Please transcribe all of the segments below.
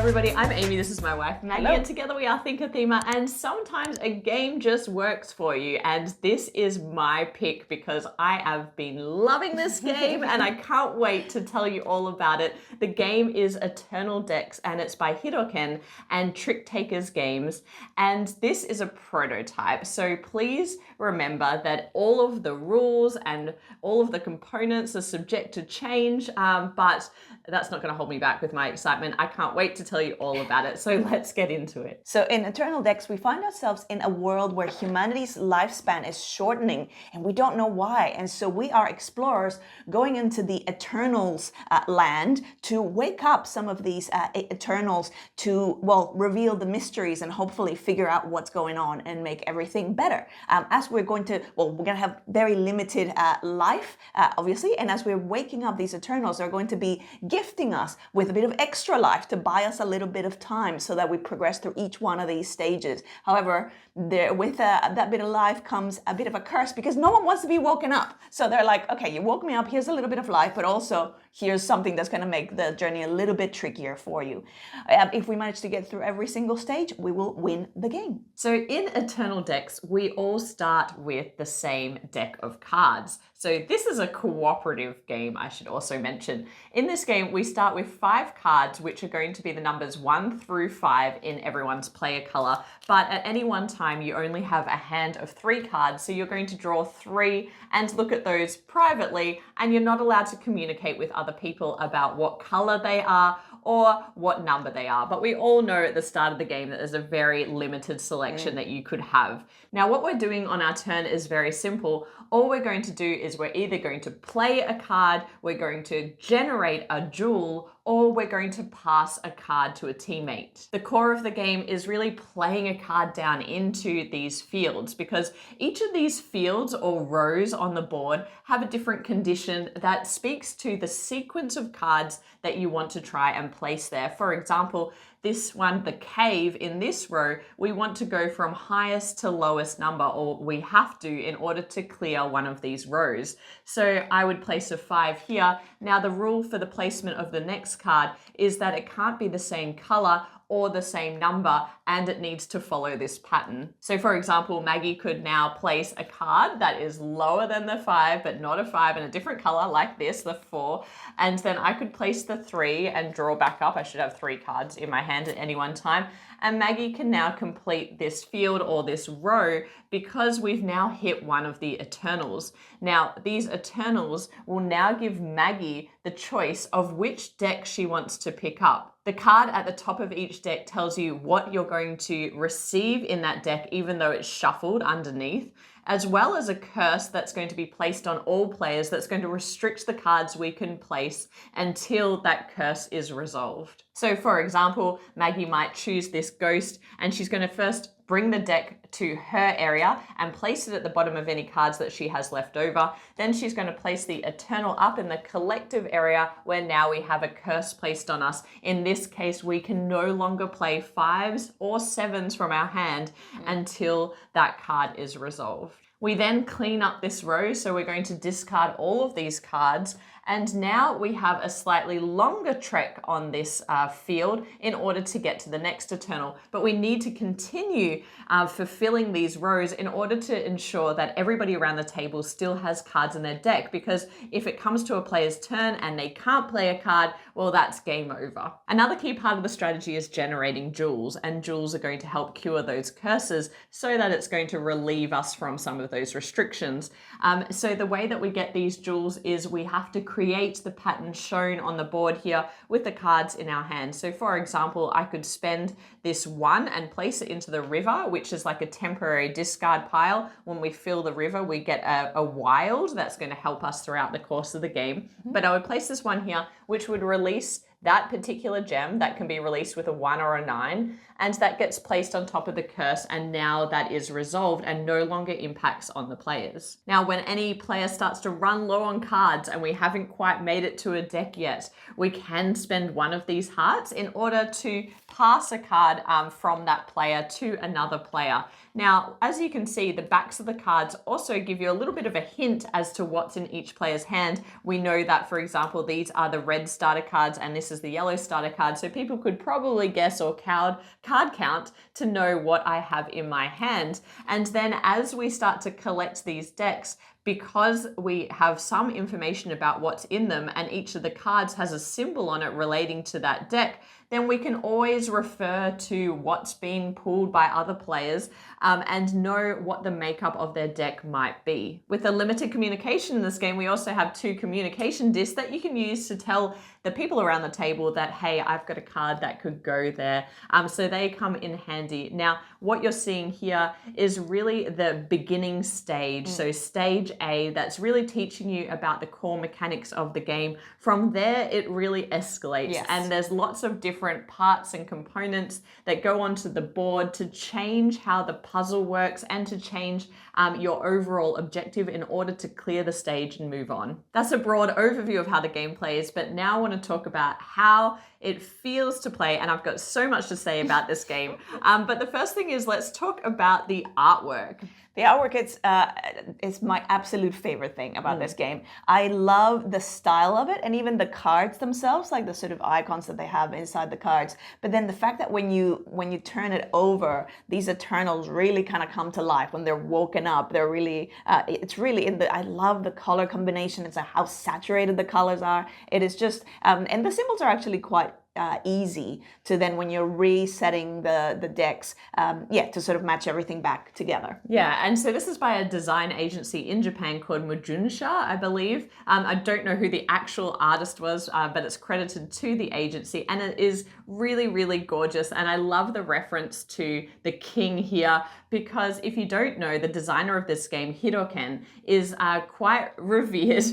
everybody, I'm Amy, this is my wife Maggie. Hello. And together we are ThinkerThemer, and sometimes a game just works for you, and this is my pick because I have been loving this game and I can't wait to tell you all about it. The game is Eternal Decks and it's by Hiroken and Trick Takers Games, and this is a prototype, so please remember that all of the rules and all of the components are subject to change, but that's not going to hold me back with my excitement. I can't wait to tell you all about it. So let's get into it. So in Eternal Decks, we find ourselves in a world where humanity's lifespan is shortening and we don't know why. And so we are explorers going into the Eternals land to wake up some of these Eternals to, well, reveal the mysteries and hopefully figure out what's going on and make everything better. As we're going to, we're going to have very limited life, obviously. And as we're waking up, these Eternals are going to be gifting us with a bit of extra life to buy us a little bit of time so that we progress through each one of these stages. However, with that bit of life comes a bit of a curse because no one wants to be woken up. So they're like, okay, you woke me up, here's a little bit of life, but also here's something that's going to make the journey a little bit trickier for you. If we manage to get through every single stage, we will win the game. So in Eternal Decks, we all start with the same deck of cards. So this is a cooperative game, I should also mention. In this game, we start with 5 cards, which are going to be the numbers 1 through 5 in everyone's player color. But at any one time, you only have a hand of 3 cards. So you're going to draw 3 and look at those privately, and you're not allowed to communicate with other people about what color they are or what number they are. But we all know at the start of the game that there's a very limited selection that you could have. Now, what we're doing on our turn is very simple. All we're going to do is we're either going to play a card, we're going to generate a jewel, or we're going to pass a card to a teammate. The core of the game is really playing a card down into these fields, because each of these fields or rows on the board have a different condition that speaks to the sequence of cards that you want to try and place there. For example, this one, the cave, in this row, we want to go from highest to lowest number, or we have to in order to clear one of these rows. So I would place a 5 here. Now the rule for the placement of the next card is that it can't be the same color or the same number, and it needs to follow this pattern. So for example, Maggie could now place a card that is lower than the 5, but not a 5 in a different color like this, the 4. And then I could place the 3 and draw back up. I should have 3 cards in my hand at any one time. And Maggie can now complete this field or this row because we've now hit one of the Eternals. Now, these Eternals will now give Maggie the choice of which deck she wants to pick up. The card at the top of each deck tells you what you're going to receive in that deck, even though it's shuffled underneath, as well as a curse that's going to be placed on all players that's going to restrict the cards we can place until that curse is resolved. So for example, Maggie might choose this ghost, and she's going to first bring the deck to her area and place it at the bottom of any cards that she has left over. Then she's going to place the Eternal up in the collective area where now we have a curse placed on us. In this case, we can no longer play 5s or 7s from our hand until that card is resolved. We then clean up this row, so we're going to discard all of these cards, and now we have a slightly longer trek on this field in order to get to the next Eternal. But we need to continue fulfilling these rows in order to ensure that everybody around the table still has cards in their deck, because if it comes to a player's turn and they can't play a card, well, that's game over. Another key part of the strategy is generating jewels, and jewels are going to help cure those curses so that it's going to relieve us from some of those restrictions. So the way that we get these jewels is we have to create the pattern shown on the board here with the cards in our hand. So for example, I could spend this 1 and place it into the river, which is like a temporary discard pile. When we fill the river, we get a wild that's going to help us throughout the course of the game. But I would place this 1 here, which would release that particular gem that can be released with a 1 or a 9, and that gets placed on top of the curse, and now that is resolved and no longer impacts on the players. Now, when any player starts to run low on cards and we haven't quite made it to a deck yet, we can spend one of these hearts in order to pass a card from that player to another player. Now, as you can see, the backs of the cards also give you a little bit of a hint as to what's in each player's hand. We know that, for example, these are the red starter cards and this is the yellow starter card. So people could probably guess or card count to know what I have in my hand. And then as we start to collect these decks, because we have some information about what's in them and each of the cards has a symbol on it relating to that deck, then we can always refer to what's being pulled by other players and know what the makeup of their deck might be. With the limited communication in this game, we also have 2 communication discs that you can use to tell the people around the table that, hey, I've got a card that could go there. So they come in handy. Now, what you're seeing here is really the beginning stage. So stage A, that's really teaching you about the core mechanics of the game. From there, it really escalates. Yes. And there's lots of different parts and components that go onto the board to change how the puzzle works and to change your overall objective in order to clear the stage and move on. That's a broad overview of how the game plays, but now I want to talk about how it feels to play, and I've got so much to say about this game. But the first thing is, let's talk about the artwork. The artwork is my absolute favorite thing about this game. I love the style of it and even the cards themselves, like the sort of icons that they have inside the cards. But then the fact that when you turn it over, these Eternals really kind of come to life when they're woken up. They're really it's really I love the color combination. It's how saturated the colors are. It is just and the symbols are actually quite easy to then when you're resetting the decks, to sort of match everything back together. Yeah, and so this is by a design agency in Japan called Mujunsha, I believe. I don't know who the actual artist was, but it's credited to the agency, and it is really, really gorgeous. And I love the reference to the king here, because if you don't know, the designer of this game, Hiroken, is quite revered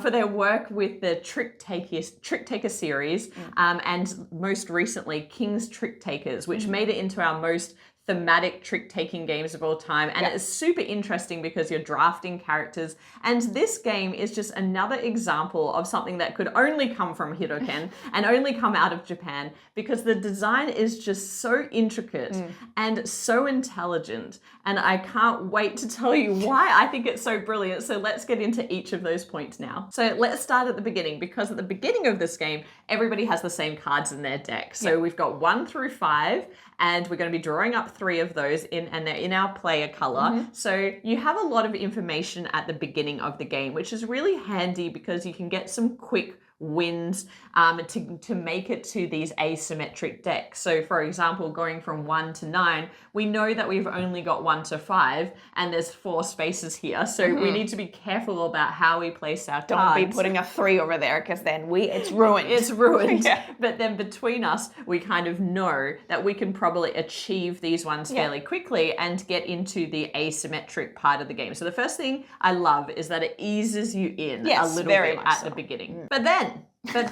for their work with the Trick Taker series, and most recently King's Trick Takers, which made it into our most thematic trick-taking games of all time. And it is super interesting because you're drafting characters. And this game is just another example of something that could only come from Hiroken and only come out of Japan, because the design is just so intricate and so intelligent. And I can't wait to tell you why I think it's so brilliant. So let's get into each of those points now. So let's start at the beginning, because at the beginning of this game, everybody has the same cards in their deck. So we've got 1 through 5, and we're going to be drawing up 3 of those and they're in our player color. So you have a lot of information at the beginning of the game, which is really handy because you can get some quick wins to make it to these asymmetric decks. So for example, going from 1 to 9, we know that we've only got 1 to 5 and there's 4 spaces here. So we need to be careful about how we place our cards. Don't be putting a 3 over there, because then it's ruined. It's ruined. But then between us, we kind of know that we can probably achieve these ones fairly quickly and get into the asymmetric part of the game. So the first thing I love is that it eases you in a little bit at the beginning. But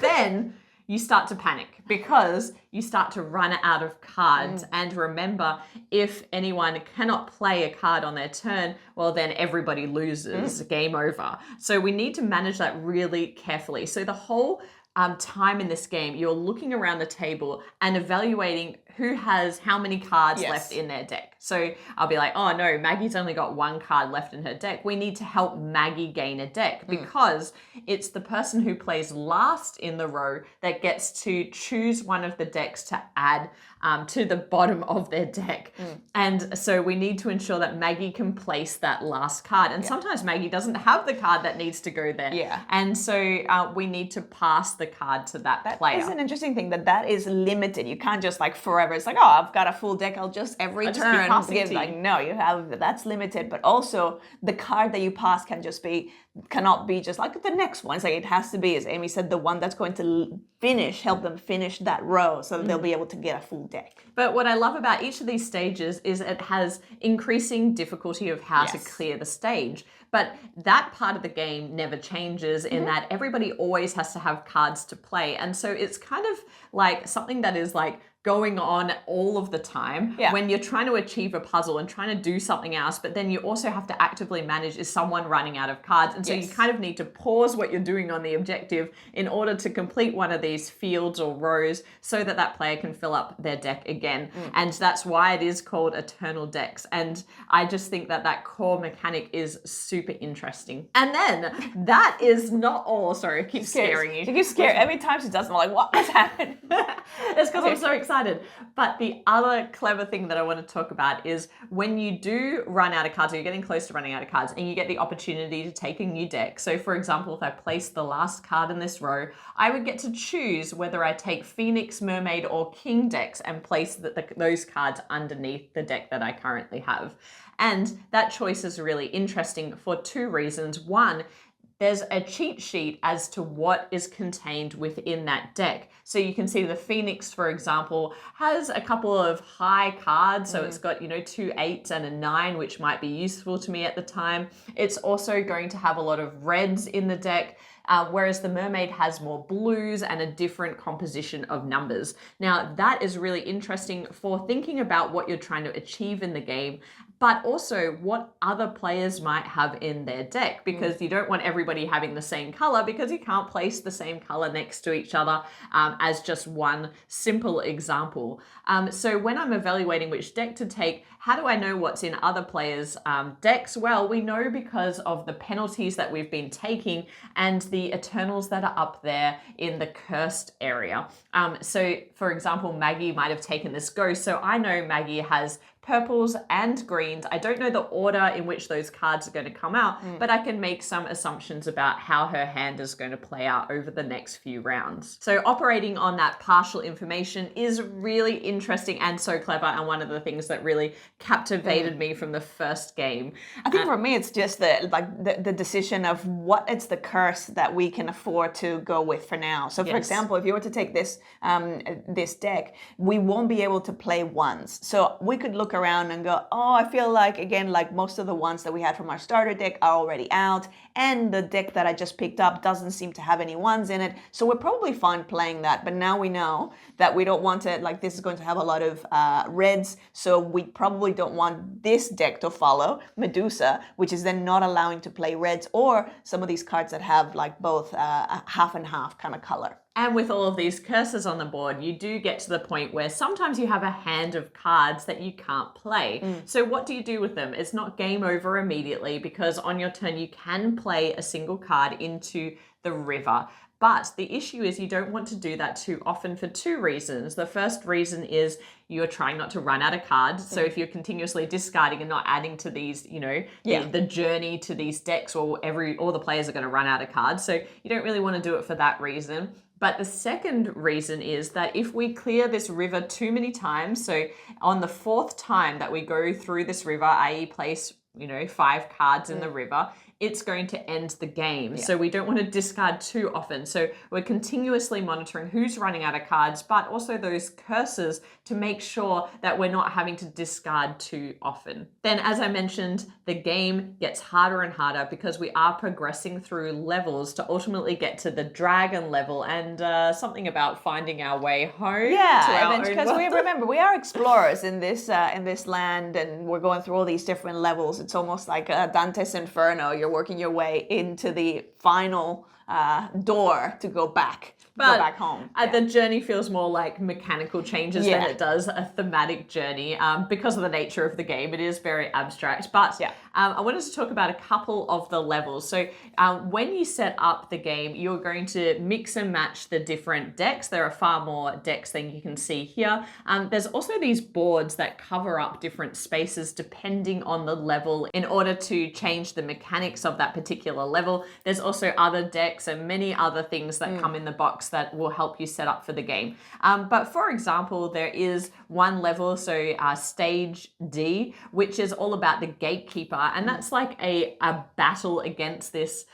then you start to panic because you start to run out of cards. And remember, if anyone cannot play a card on their turn, well, then everybody loses. Game over. So we need to manage that really carefully. So the whole time in this game, you're looking around the table and evaluating who has how many cards left in their deck. So I'll be like, oh no, Maggie's only got 1 card left in her deck. We need to help Maggie gain a deck, because it's the person who plays last in the row that gets to choose one of the decks to add to the bottom of their deck. And so we need to ensure that Maggie can place that last card. And sometimes Maggie doesn't have the card that needs to go there. And so we need to pass the card to that player. That is an interesting thing, that is limited. You can't just like forever. It's like, oh, I've got a full deck. I'll just every turn give. Like, no, you have, that's limited. But also the card that you pass cannot be just like the next one. It's like it has to be, as Amy said, the one that's going to help them finish that row, so that they'll be able to get a full deck. But what I love about each of these stages is it has increasing difficulty of how to clear the stage. But that part of the game never changes in that everybody always has to have cards to play. And so it's kind of like something that is like going on all of the time Yeah. when you're trying to achieve a puzzle and trying to do something else, but then you also have to actively manage, is someone running out of cards? And so you kind of need to pause what you're doing on the objective in order to complete one of these fields or rows so that that player can fill up their deck again. And that's why it is called Eternal Decks. And I just think that that core mechanic is super interesting. And then that is not all. Sorry, I keep scaring you. She keeps scared. Every time she does, I'm like, what's happening? It's because I'm so excited. But the other clever thing that I want to talk about is when you do run out of cards, or you're getting close to running out of cards, and you get the opportunity to take a new deck. So for example, if I place the last card in this row, I would get to choose whether I take Phoenix, Mermaid, or King decks and place those cards underneath the deck that I currently have. And that choice is really interesting for two reasons. One, there's a cheat sheet as to what is contained within that deck. So you can see the Phoenix, for example, has a couple of high cards. So it's got, 2 8s and a 9, which might be useful to me at the time. It's also going to have a lot of reds in the deck. Whereas the Mermaid has more blues and a different composition of numbers. Now, that is really interesting for thinking about what you're trying to achieve in the game, but also what other players might have in their deck, because you don't want everybody having the same color, because you can't place the same color next to each other, as just one simple example. So when I'm evaluating which deck to take, how do I know what's in other players' decks? Well, we know because of the penalties that we've been taking and the Eternals that are up there in the cursed area. So for example, Maggie might have taken this ghost. So I know Maggie has purples and greens. I don't know the order in which those cards are going to come out, but I can make some assumptions about how her hand is going to play out over the next few rounds. So operating on that partial information is really interesting and so clever, and one of the things that really captivated me from the first game. I think for me, it's just the decision of what it's the curse that we can afford to go with for now. So for example, if you were to take this this deck, we won't be able to play ones. So we could look around and go, oh, I feel like, again, like most of the ones that we had from our starter deck are already out, and the deck that I just picked up doesn't seem to have any ones in it. So we're probably fine playing that. But now we know that we don't want it, like this is going to have a lot of reds. So we probably don't want this deck to follow Medusa, which is then not allowing to play reds or some of these cards that have like both a half and half kind of color. And with all of these curses on the board, you do get to the point where sometimes you have a hand of cards that you can't play. So what do you do with them? It's not game over immediately, because on your turn you can play a single card into the river. But the issue is you don't want to do that too often for two reasons. The first reason is you're trying not to run out of cards. So if you're continuously discarding and not adding to these, the journey to these decks, or all the players are going to run out of cards. So you don't really want to do it for that reason. But the second reason is that if we clear this river too many times, so on the fourth time that we go through this river, i.e. place, 5 cards in the river, it's going to end the game. So we don't want to discard too often. So we're continuously monitoring who's running out of cards, but also those curses to make sure that we're not having to discard too often. Then, as I mentioned, the game gets harder and harder because we are progressing through levels to ultimately get to the dragon level, and something about finding our way home. Yeah, because we are explorers in this land, and we're going through all these different levels. It's almost like Dante's Inferno. You're working your way into the final door to go back home. The journey feels more like mechanical changes than it does a thematic journey, because of the nature of the game. It is very abstract. But I wanted to talk about a couple of the levels. So when you set up the game, you're going to mix and match the different decks. There are far more decks than you can see here. There's also these boards that cover up different spaces depending on the level in order to change the mechanics of that particular level. There's also other decks and many other things that come in the box that will help you set up for the game. But for example, there is one level, so stage D, which is all about the gatekeeper. And that's like a battle against this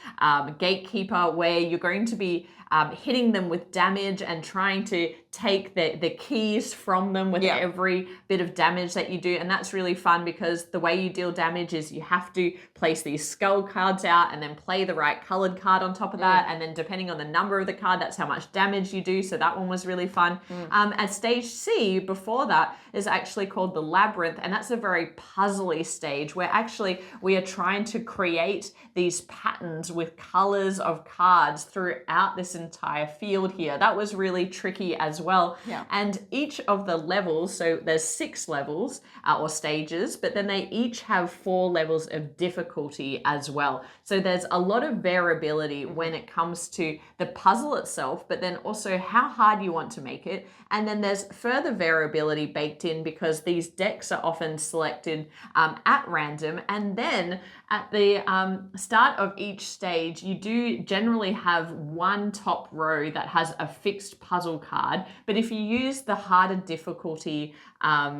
gatekeeper, where you're going to be hitting them with damage and trying to take the keys from them with every bit of damage that you do. And that's really fun because the way you deal damage is you have to place these skull cards out and then play the right colored card on top of that. And then depending on the number of the card, that's how much damage you do. So that one was really fun. And stage C before that is actually called the Labyrinth. And that's a very puzzly stage where actually we are trying to create these patterns with colors of cards throughout this entire field here. That was really tricky as well. And each of the levels, so there's 6 levels or stages, but then they each have 4 levels of difficulty as well. So there's a lot of variability when it comes to the puzzle itself, but then also how hard you want to make it. And then there's further variability baked in because these decks are often selected at random. And then at the start of each stage, you do generally have one top row that has a fixed puzzle card. But if you use the harder difficulty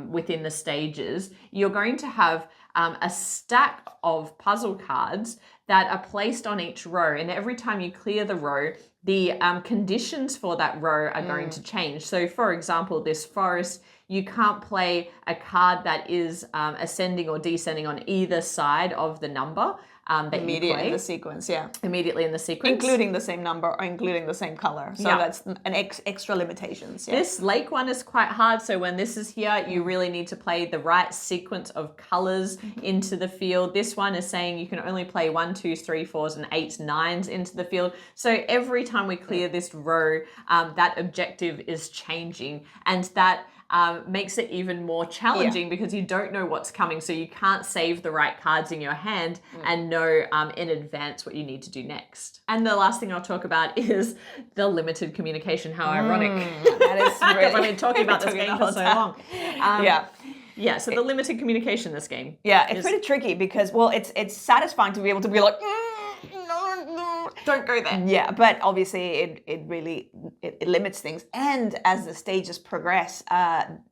within the stages, you're going to have a stack of puzzle cards that are placed on each row. And every time you clear the row, the conditions for that row are going to change. So for example, this forest, you can't play a card that is ascending or descending on either side of the number that immediately you play. in the sequence, Immediately in the sequence. including the same number or including the same color. So that's an extra limitations. This lake one is quite hard. So when this is here, you really need to play the right sequence of colors into the field. This one is saying you can only play 1, 2, 3, 4s, and 8s, 9s into the field. So every time we clear this row, that objective is changing, and that makes it even more challenging because you don't know what's coming. So you can't save the right cards in your hand and know in advance what you need to do next. And the last thing I'll talk about is the limited communication. How ironic. That is Because really, I've been talking about this game for so long. Yeah. So the limited communication in this game. Yeah, it's pretty tricky because, well, it's satisfying to be able to be like, no, don't go there. Yeah, but obviously it really limits things. And as the stages progress,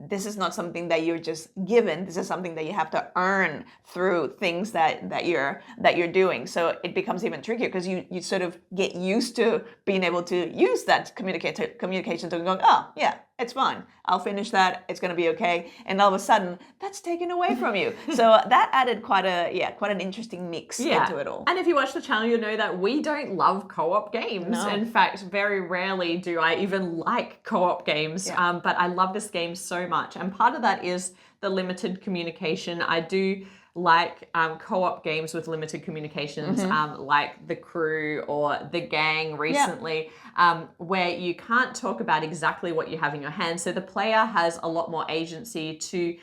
this is not something that you're just given. This is something that you have to earn through things that you're doing. So it becomes even trickier because you sort of get used to being able to use that communication to going, oh yeah, it's fine. I'll finish that. It's going to be okay. And all of a sudden, that's taken away from you. So that added quite an interesting mix into it all. And if you watch the channel, you'll know that we don't love co-op games. No. In fact, very rarely do I even like co-op games. But I love this game so much. And part of that is the limited communication. I do like co-op games with limited communications, like The Crew or The Gang recently, where you can't talk about exactly what you have in your hand. So the player has a lot more agency to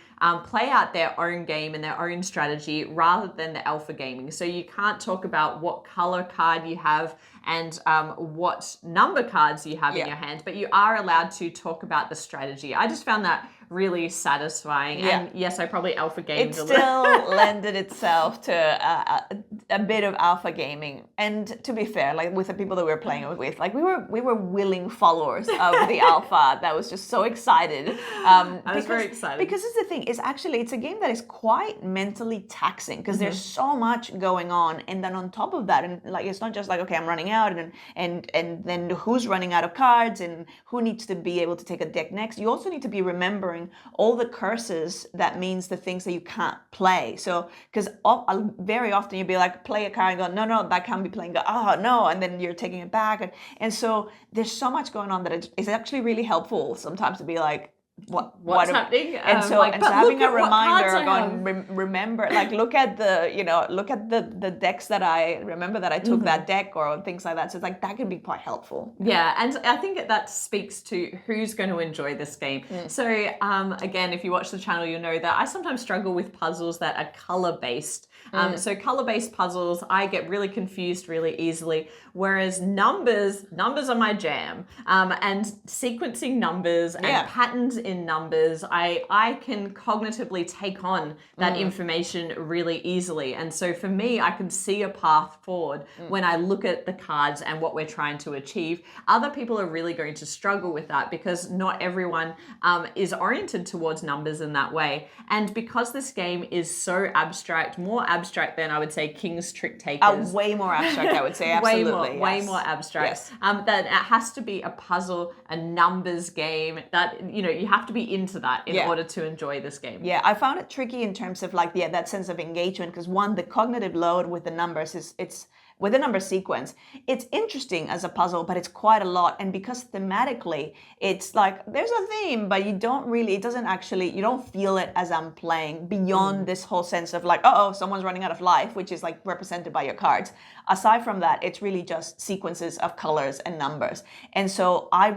play out their own game and their own strategy rather than the alpha gaming. So you can't talk about what color card you have and what number cards you have in your hand, but you are allowed to talk about the strategy. I just found that really satisfying. And yes, I probably alpha gamed it a little. still lended itself to a bit of alpha gaming. And to be fair, like with the people that we were playing it with, like we were willing followers of the alpha that was just so excited. I was very excited. Because it's the thing, it's a game that is quite mentally taxing because there's so much going on. And then on top of that, and like it's not just like, okay, I'm running out and then who's running out of cards and who needs to be able to take a deck next. You also need to be remembering all the curses that means the things that you can't play. So, because very often you'll be like, play a card and go, no, that can't be playing. Go, oh, no. And then you're taking it back. And so there's so much going on that it's actually really helpful sometimes to be like, what's happening? And so, having a reminder going, remember, like look at the decks that I remember that I took that deck or things like that. So it's like that can be quite helpful. Yeah, and I think that speaks to who's going to enjoy this game. So again, if you watch the channel, you'll know that I sometimes struggle with puzzles that are color-based. So color-based puzzles, I get really confused really easily, whereas numbers are my jam. And sequencing numbers and patterns in numbers, I can cognitively take on that information really easily. And so for me, I can see a path forward when I look at the cards and what we're trying to achieve. Other people are really going to struggle with that because not everyone is oriented towards numbers in that way. And because this game is so abstract, more abstract than I would say King's Trick Takers. Way more abstract, I would say. Absolutely. Way more abstract. Yes. That it has to be a puzzle, a numbers game. That you have to be into that in order to enjoy this game. Yeah, I found it tricky in terms of like that sense of engagement because one, the cognitive load with the numbers it's with the number sequence, it's interesting as a puzzle, but it's quite a lot. And because thematically, it's like there's a theme, but you don't feel it as I'm playing beyond this whole sense of like, someone's running out of life, which is like represented by your cards. Aside from that, it's really just sequences of colors and numbers. And so I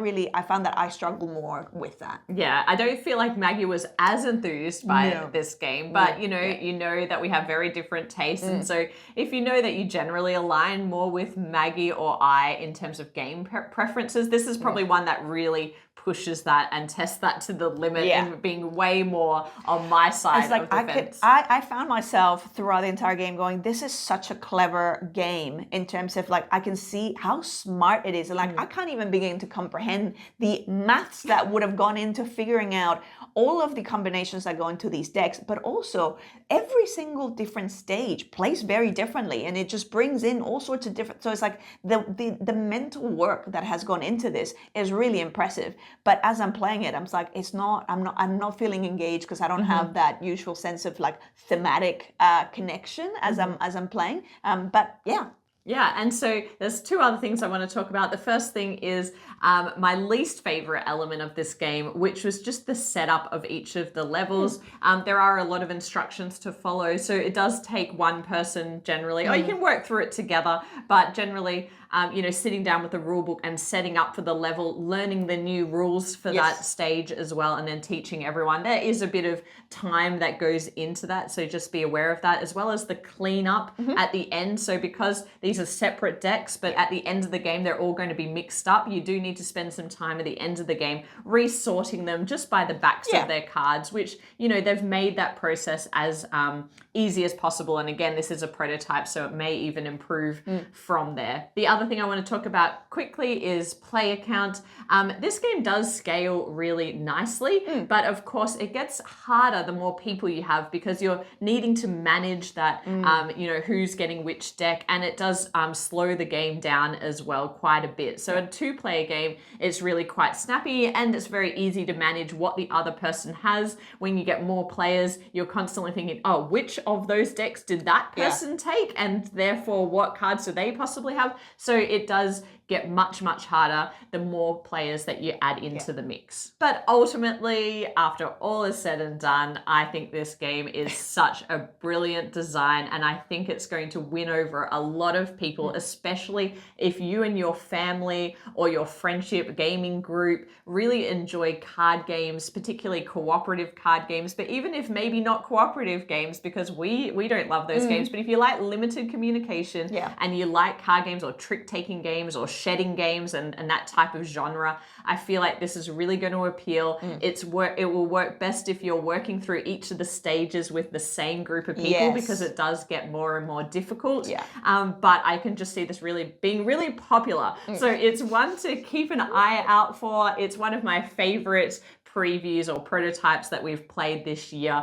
found that I struggle more with that. Yeah, I don't feel like Maggie was as enthused by this game, but you know that we have very different tastes. And so if you know that you generally align more with Maggie or I in terms of game preferences, this is probably one that really pushes that and tests that to the limit and being way more on my side of the fence. I found myself throughout the entire game going, this is such a clever game in terms of like, I can see how smart it is. And like, I can't even begin to comprehend the maths that would have gone into figuring out all of the combinations that go into these decks, but also every single different stage plays very differently. And it just brings in all sorts of different, so it's like the mental work that has gone into this is really impressive. But as I'm playing it, I'm like, I'm not feeling engaged because I don't have that usual sense of like thematic connection as I'm playing. But yeah. Yeah, and so there's two other things I want to talk about. The first thing is my least favorite element of this game, which was just the setup of each of the levels. There are a lot of instructions to follow, so it does take one person generally, or you can work through it together, but generally, sitting down with the rule book and setting up for the level, learning the new rules for that stage as well, and then teaching everyone. There is a bit of time that goes into that, so just be aware of that, as well as the cleanup at the end. So because these are separate decks, but at the end of the game, they're all going to be mixed up, you do need to spend some time at the end of the game resorting them just by the backs of their cards, which, they've made that process as easy as possible. And again, this is a prototype, so it may even improve from there. The other thing I want to talk about quickly is player count. This game does scale really nicely, but of course it gets harder the more people you have because you're needing to manage that, who's getting which deck, and it does slow the game down as well quite a bit. So a two-player game, it's really quite snappy and it's very easy to manage what the other person has. When you get more players, you're constantly thinking, which of those decks did that person take? And therefore, what cards do they possibly have? So it does get much, much harder the more players that you add into the mix. But ultimately, after all is said and done, I think this game is such a brilliant design, and I think it's going to win over a lot of people, especially if you and your family or your friendship gaming group really enjoy card games, particularly cooperative card games, but even if maybe not cooperative games, because we don't love those games, but if you like limited communication and you like card games or trick-taking games or shedding games and that type of genre, I feel like this is really going to appeal. It will work best if you're working through each of the stages with the same group of people because it does get more and more difficult. But I can just see this really being really popular. So it's one to keep an eye out for. It's one of my favorite previews or prototypes that we've played this year.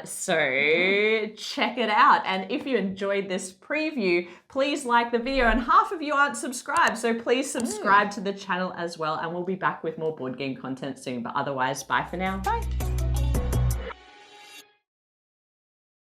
So check it out. And if you enjoyed this preview, please like the video. And half of you aren't subscribed, so please subscribe to the channel as well. And we'll be back with more board game content soon. But otherwise, bye for now. Bye.